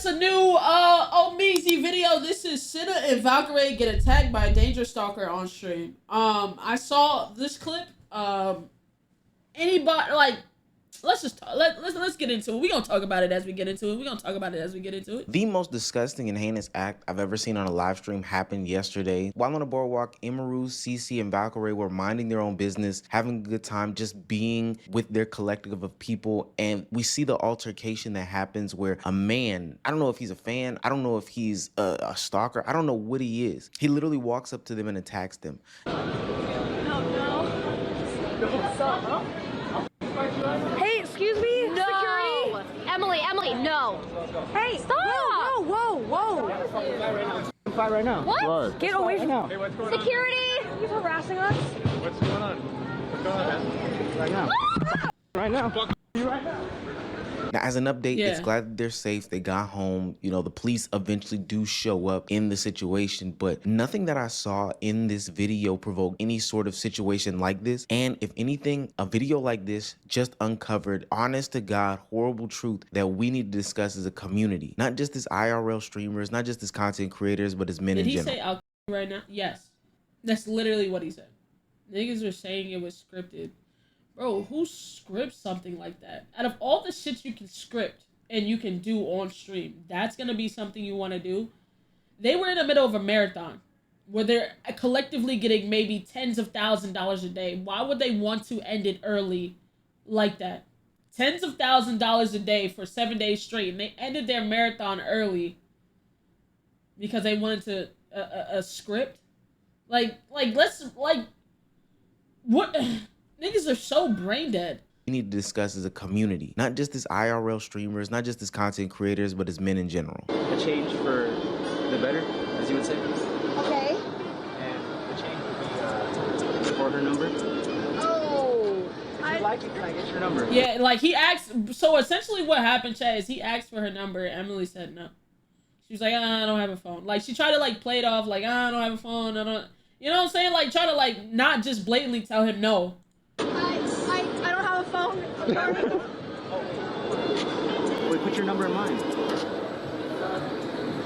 yes, a new Omeezy video. This is Cinna and Valkyrie get attacked by a dangerous stalker on stream. I saw this clip. Anybody like? Let's just talk, let's get into it. We're gonna talk about it as we get into it. The most disgusting and heinous act I've ever seen on a live stream happened yesterday. While on the boardwalk, Imaru, Cece, and Valkyrie were minding their own business, having a good time, just being with their collective of people. And we see the altercation that happens where a man, I don't know if he's a fan, I don't know if he's a stalker, I don't know what he is. He literally walks up to them and attacks them. Hey, excuse me? No! Security? Emily, no! Hey, Stop! Whoa! Fight right now. What? Right. Get away from now. Hey, what's going on? Security! He's harassing us. What's going on? What's going on, man? Right now. Right now. Fuck you right now. Now, as an update, Yeah. it's glad that they're safe. They got home. You know, the police eventually do show up in the situation, but nothing that I saw in this video provoked any sort of situation like this. And if anything, a video like this just uncovered honest to God, horrible truth that we need to discuss as a community. Not just as IRL streamers, not just as content creators, but as men in general. Did he say I'll right now? Yes. That's literally what he said. Niggas are saying it was scripted. Bro, who scripts something like that? Out of all the shit you can script and you can do on stream, that's gonna be something you want to do? They were in the middle of a marathon where they're collectively getting maybe tens of $1,000s a day. Why would they want to end it early like that? Tens of $1,000s a day for 7 days straight, and they ended their marathon early because they wanted to a script. Like what? Niggas are so brain dead. We need to discuss as a community, not just as IRL streamers, not just as content creators, but as men in general. A change for the better, as you would say. Okay. And the change would be for her number. Oh. If you like it, can I get your number? Yeah, like he asked. So essentially, what happened, Chad, is he asked for her number. Emily said no. She was like, I don't have a phone. Like she tried to like play it off, like I don't have a phone. I don't. You know what I'm saying? Like try to like not just blatantly tell him no. I don't have a phone. I'm sorry. Wait, put your number in mine.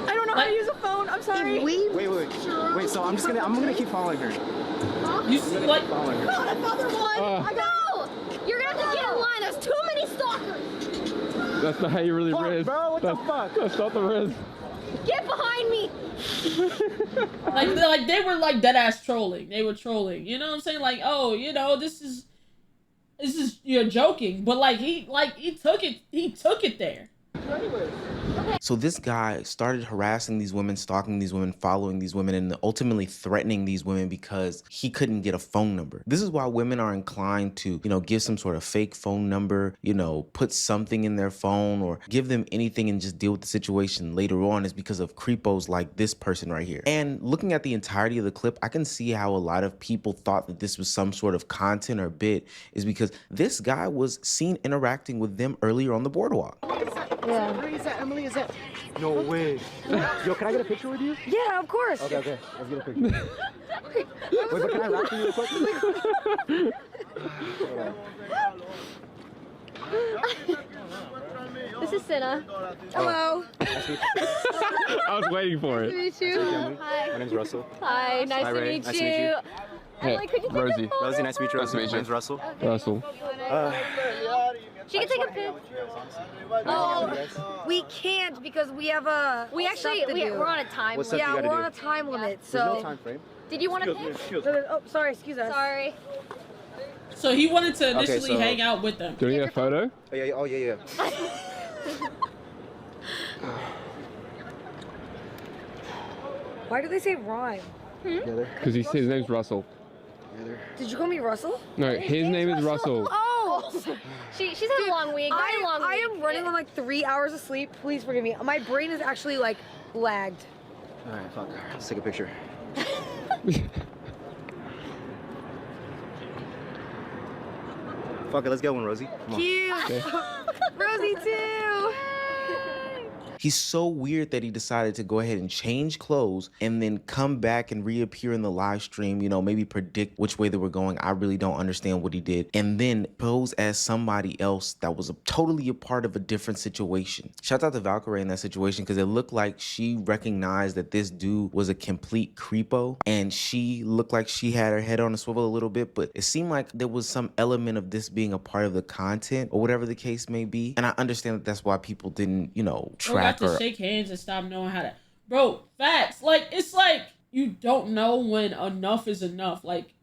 I don't know how to use a phone. I'm sorry. Wait, so I'm gonna keep following her. You see, like, Following her. Not another one. No! You're gonna have to get in line. There's too many stalkers. That's not how you really Fuck, riz. bro, what the fuck? That's not the riz. Get behind me. like they were like dead ass trolling. They were trolling. You know what I'm saying? Like, oh, you know, this is you're joking, but like he took it there. So this guy started harassing these women, stalking these women, following these women, and ultimately threatening these women because he couldn't get a phone number. This is why women are inclined to, you know, give some sort of fake phone number, you know, put something in their phone or give them anything and just deal with the situation later on, is because of creepos like this person right here. And looking at the entirety of the clip, I can see how a lot of people thought that this was some sort of content or bit, is because this guy was seen interacting with them earlier on the boardwalk. Yeah. Emily, is that? No way. Yo, can I get a picture with you? Yeah, of course. Okay. Let's get a picture. Wait, but can I rap to you real quick? This is Cinna. Hello. I was waiting for it. Nice to meet you. Hi. My name's Russell. Hi. Nice Hi, to Ray. meet Nice to meet you. Emily, could you take Rosie. a photo? Rosie, nice to meet you. Nice to meet you. My name's Russell. Russell. She can take a pic. Oh, we can't because we have a. We actually stuff to do. we're on a time. What's up? Yeah, you gotta we're do? on a time limit, There's so. no time frame. Did you want to pic? Oh, sorry. Excuse us. Sorry. So he wanted to initially so- hang out with them. Do you need a photo? Oh yeah. Why do they say rhyme? Together. Because his name's Russell. Together. Did you call me Russell? No, his name is Russell. Oh! She's had a long week. I am running on like 3 hours of sleep. Please forgive me. My brain is actually like lagged. All right, fuck. Let's take a picture. Fuck it, let's get one, Rosie. Come on. Cute. Okay. Rosie too. He's so weird that he decided to go ahead and change clothes and then come back and reappear in the live stream, you know, maybe predict which way they were going. I really don't understand what he did. And then pose as somebody else that was totally a part of a different situation. Shout out to Valkyrie in that situation, because it looked like she recognized that this dude was a complete creepo, and she looked like she had her head on a swivel a little bit, but it seemed like there was some element of this being a part of the content or whatever the case may be. And I understand that that's why people didn't, you know, track or shake hands and stop knowing how to, bro, facts. Like, it's like you don't know when enough is enough. Like,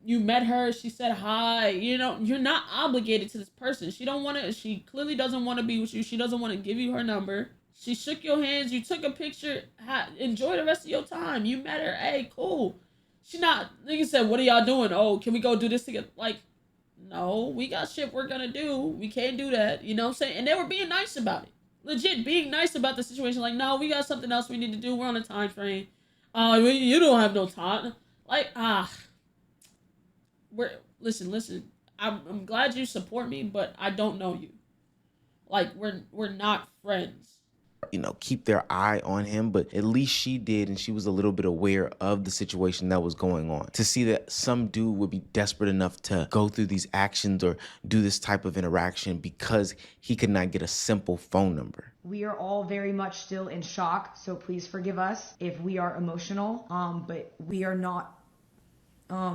you met her, she said hi, you know, you're not obligated to this person. She clearly doesn't want to be with you. She doesn't want to give you her number. She shook your hands, you took a picture, enjoy the rest of your time. You met her, hey, cool. She not, nigga said, what are y'all doing? Oh, can we go do this together? Like, no, we got shit we're gonna do. We can't do that, you know what I'm saying? And they were being nice about it. Legit being nice about the situation. Like, no, we got something else we need to do. We're on a time frame. You don't have no time. Like, listen. I'm glad you support me, but I don't know you. Like, we're not friends. You know, keep their eye on him, but at least she did, and she was a little bit aware of the situation that was going on. To see that some dude would be desperate enough to go through these actions or do this type of interaction because he could not get a simple phone number. We are all very much still in shock, so please forgive us if we are emotional, but we are not, we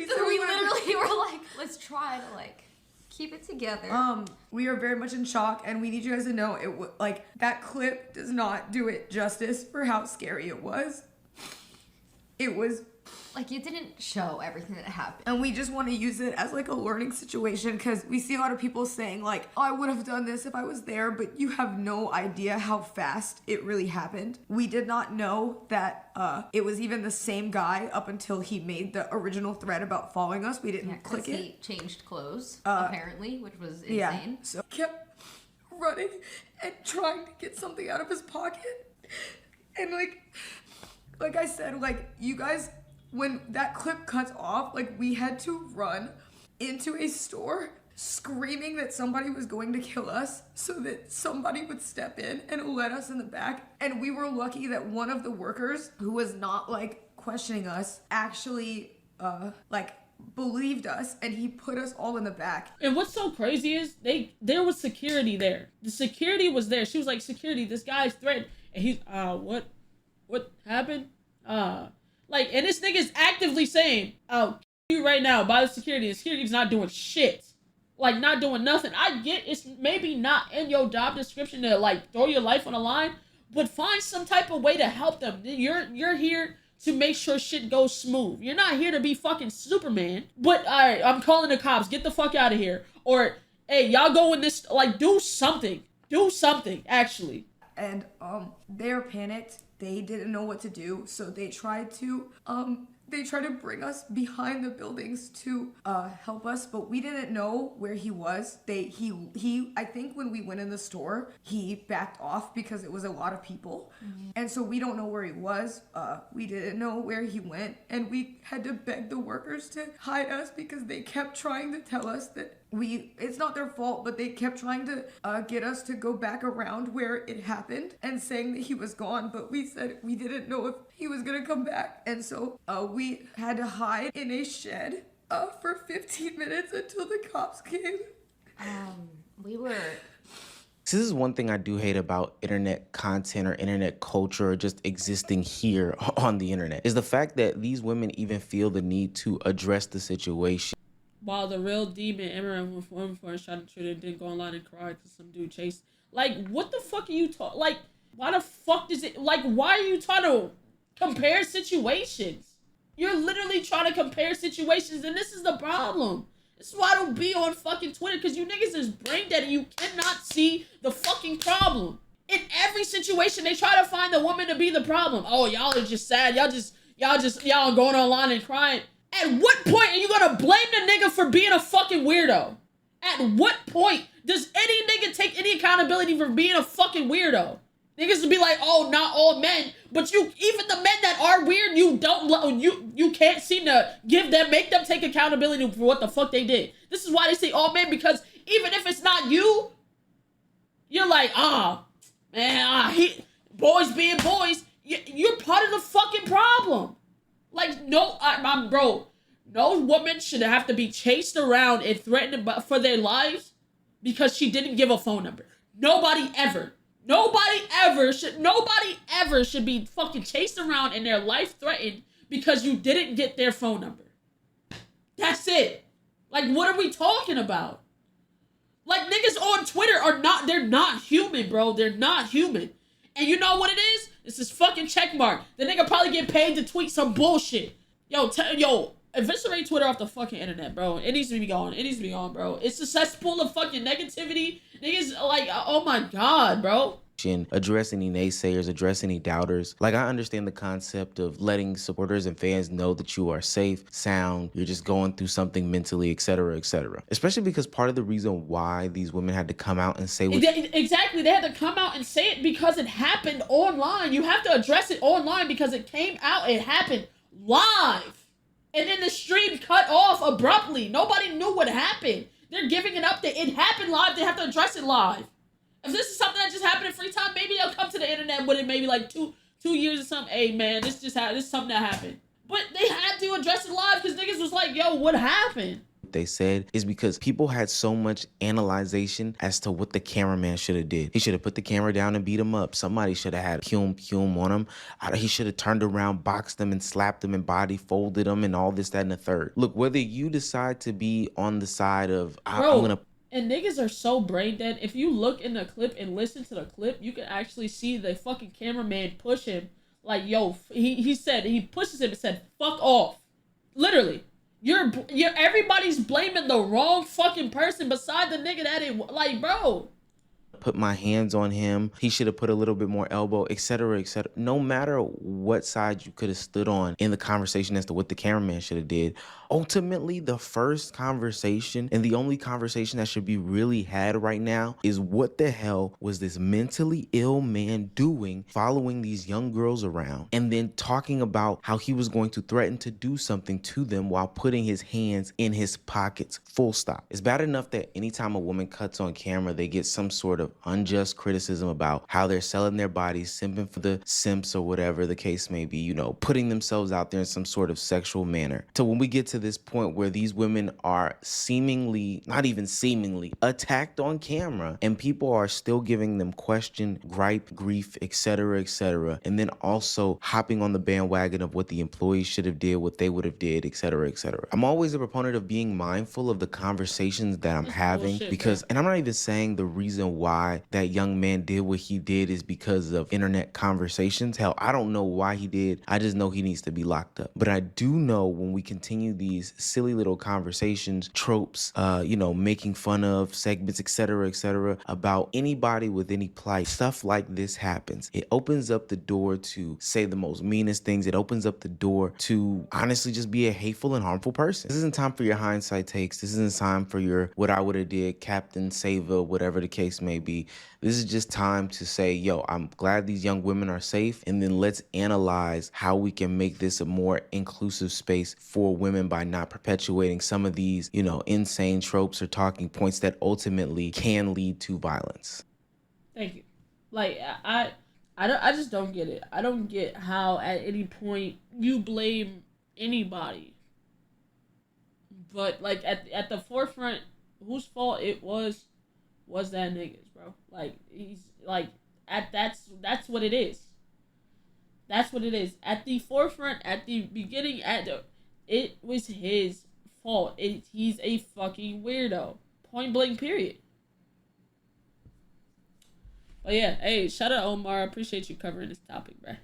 literally were like, let's try to like keep it together. We are very much in shock, and we need you guys to know like that clip does not do it justice for how scary it was. It was like, it didn't show everything that happened. And we just want to use it as like a learning situation, because we see a lot of people saying like, oh, I would have done this if I was there, but you have no idea how fast it really happened. We did not know that it was even the same guy up until he made the original thread about following us. We didn't click it. He changed clothes, apparently, which was insane. Yeah, so kept running and trying to get something out of his pocket. And like I said, like, you guys, when that clip cuts off, like, we had to run into a store screaming that somebody was going to kill us so that somebody would step in and let us in the back. And we were lucky that one of the workers, who was not like questioning us, actually like believed us, and he put us all in the back. And what's so crazy is there was security there. The security was there. She was like, security, this guy's threatened. And he's what happened? Like, and this nigga's actively saying, I'll kill you right now by the security. The security's not doing shit. Like, not doing nothing. I get it's maybe not in your job description to, like, throw your life on the line, but find some type of way to help them. You're here to make sure shit goes smooth. You're not here to be fucking Superman. But, all right, I'm calling the cops. Get the fuck out of here. Or, hey, y'all go in this, like, do something. Do something, actually. And, they're panicked. They didn't know what to do, so they tried to bring us behind the buildings to help us, but we didn't know where he was. I think when we went in the store, he backed off because it was a lot of people. Mm-hmm. And so we don't know where he was. We didn't know where he went, and we had to beg the workers to hide us because they kept trying to tell us that it's not their fault, but they kept trying to get us to go back around where it happened and saying that he was gone, but we said we didn't know if he was gonna come back. And so we had to hide in a shed for 15 minutes until the cops came. So this is one thing I do hate about internet content or internet culture or just existing here on the internet, is the fact that these women even feel the need to address the situation. While the real demon Eminem went for him for a shot and shooter and didn't go online and cry because some dude chased. Like, what the fuck are you talking? Like, why the fuck does it? Like, why are you trying to compare situations? You're literally trying to compare situations, and this is the problem. This is why I don't be on fucking Twitter, because you niggas is brain dead and you cannot see the fucking problem. In every situation, they try to find the woman to be the problem. Oh, y'all are just sad. Y'all going online and crying. At what point are you gonna blame the nigga for being a fucking weirdo? At what point does any nigga take any accountability for being a fucking weirdo? Niggas would be like, oh, not all men, but even the men that are weird, you can't seem to make them take accountability for what the fuck they did. This is why they say all men, because even if it's not you, you're like, Man, boys being boys, you're part of the fucking problem. Like, no, bro, no woman should have to be chased around and threatened for their lives because she didn't give a phone number. Nobody ever should be fucking chased around and their life threatened because you didn't get their phone number. That's it. Like, what are we talking about? Like, niggas on Twitter they're not human, bro. They're not human. And you know what it is? It's this fucking check mark. The nigga probably get paid to tweet some bullshit. Yo, eviscerate Twitter off the fucking internet, bro. It needs to be gone. It needs to be gone, bro. It's a cesspool of fucking negativity. Niggas, like, oh my God, bro. Address any naysayers, address any doubters. Like, I understand the concept of letting supporters and fans know that you are safe, sound, you're just going through something mentally, etc., etc. Especially because part of the reason why these women had to come out and say exactly, they had to come out and say it because it happened online. You have to address it online because it came out, it happened live. And then the stream cut off abruptly. Nobody knew what happened. They're giving an update. It happened live, they have to address it live. If this is something that just happened in free time, maybe they'll come to the internet with it maybe like two years or something. Hey, man, this is something that happened. But they had to address it live because niggas was like, yo, what happened? They said is because people had so much analyzation as to what the cameraman should have did. He should have put the camera down and beat him up. Somebody should have had Hume on him. He should have turned around, boxed him, and slapped him and body folded him and all this, that, and the third. Look, whether you decide to be on the side of I'm gonna. And niggas are so brain dead. If you look in the clip and listen to the clip, you can actually see the fucking cameraman push him. Like, yo, he said, he pushes him and said, fuck off. Literally. You're everybody's blaming the wrong fucking person beside the nigga that it, like, bro. Put my hands on him. He should have put a little bit more elbow, etc., etc. No matter what side you could have stood on in the conversation as to what the cameraman should have did, ultimately the first conversation and the only conversation that should be really had right now is what the hell was this mentally ill man doing following these young girls around and then talking about how he was going to threaten to do something to them while putting his hands in his pockets, full stop. It's bad enough that anytime a woman cuts on camera, they get some sort of unjust criticism about how they're selling their bodies, simping for the simps or whatever the case may be, you know, putting themselves out there in some sort of sexual manner. So when we get to this point where these women are seemingly, not even seemingly, attacked on camera and people are still giving them question, gripe, grief, etc., etc., and then also hopping on the bandwagon of what the employees should have did, what they would have did, etc., etc. I'm always a proponent of being mindful of the conversations that I'm having because, and I'm not even saying the reason why that young man did what he did is because of internet conversations. Hell, I don't know why he did. I just know he needs to be locked up. But I do know when we continue these silly little conversations, tropes, you know, making fun of segments, etc., about anybody with any plight, stuff like this happens. It opens up the door to say the most meanest things. It opens up the door to honestly just be a hateful and harmful person. This isn't time for your hindsight takes. This isn't time for your what I would have did, Captain Sava, whatever the case may be. This is just time to say, yo, I'm glad these young women are safe, and then let's analyze how we can make this a more inclusive space for women by not perpetuating some of these, you know, insane tropes or talking points that ultimately can lead to violence. Thank you. Like, I just don't get it. I don't get how at any point you blame anybody. But like at the forefront, whose fault it was that niggas, bro. Like, he's like that's what it is. That's what it is. At the forefront, at the beginning, it was his fault. He's a fucking weirdo. Point blank, period. But yeah, hey, shout out Omar. I appreciate you covering this topic, bro.